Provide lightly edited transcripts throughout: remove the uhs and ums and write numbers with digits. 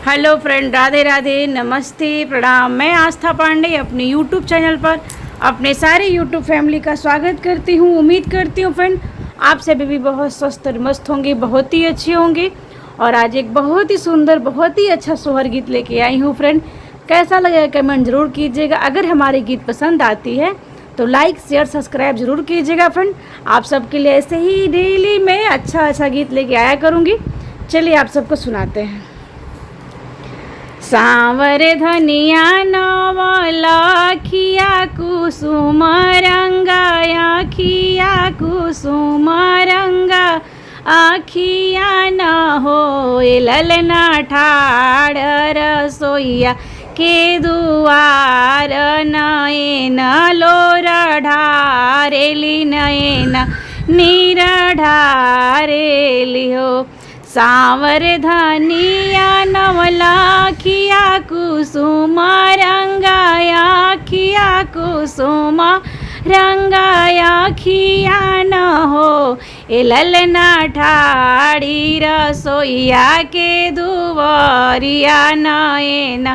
Hello friend, Radhe Radhe, नमस्ते, प्रणाम। मैं आस्था पांडे अपने यूट्यूब चैनल पर अपने सारे यूट्यूब फैमिली का स्वागत करती हूँ। उम्मीद करती हूँ फ्रेंड आप सभी भी बहुत स्वस्थ और मस्त होंगे, बहुत ही अच्छे होंगे। और आज एक बहुत ही सुंदर, बहुत ही अच्छा सोहर गीत लेके आई हूँ फ्रेंड। कैसा लगेगा कमेंट ज़रूर कीजिएगा। अगर हमारी गीत पसंद आती है तो लाइक शेयर सब्सक्राइब ज़रूर कीजिएगा फ्रेंड। आप सबके लिए ऐसे ही डेली मैं अच्छा गीत लेके आया करूँगी। चलिए आप सबको सुनाते हैं। सांवर धनिया नवलखिया कुसुम रंगा, आखिया कुसुम रंगा, आखिया न हो ललना ठाड़ रसोईया के दुआर, नयन लोर ढारेली नयन नीर ढारेली हो। सांवर धनिया नवलखिया कुसुम रंगा, आखिया कुसुम रंगा, आखिया न हो ललना ठाड़ी रसोईया के दुवरिया, नयन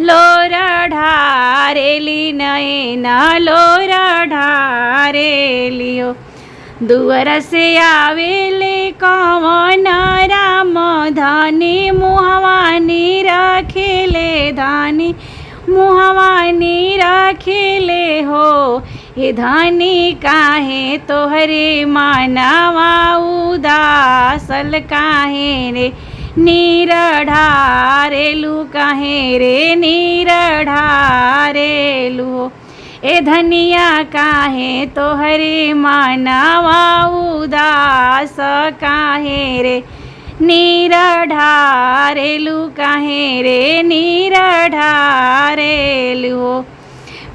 लोर ढारेली नयन लोर ढारेली हो। दुअर से आवेले कवन राम धानी, मुहवानी रखेले धानी, मुहवानी रखेले हो। हे धानी काहे तोहरे मानवा उदासल, काहे रे नीर ढारेलू, काहे रे नीर ढारेलू हो। ए धनिया काहे तोहरे मानवा उदास, काहे रे नीर ढारेलू, काहे रे नीर ढारेलू हो।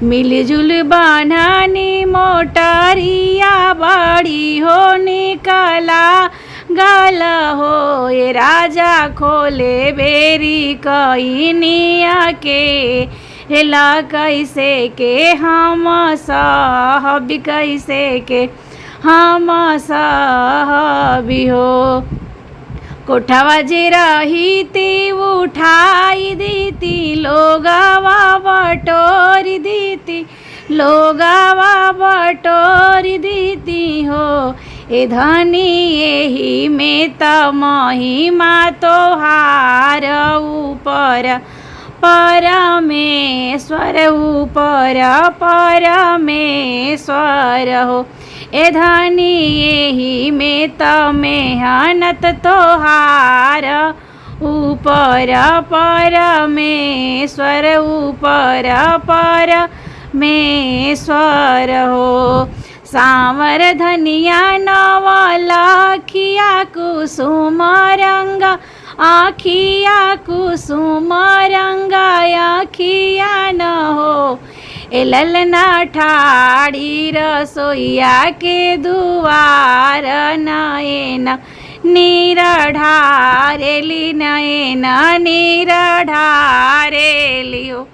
मिलजुल बान्हनी मोटरिया बड़ी हो, निकला गल हो ये राजा खोले बेरी कईनिया के हेला, कैसे के हम सहब, कैसे के हम सहबी हो। कोठवा जे रहीती उठाई दीती, लोगवा बटोरी दीती, लोगवा बटोरी दीती हो। ए धनी यही में त महिमा तोहार ऊपर परमेश्वर, ऊपर परमेश्वर हो। ए धनी यही में त मेहनत तोहार ऊपर परमेश्वर, ऊपर परमेश्वर हो। सांवर धनिया नवलखिया कुसुम रंगा, आखिया कुसुम रंगा, आखिया न हो ललना ठाड़ी रसोईया के दुआर, नयन नीर ढारेली नयन नीर ढारेली हो।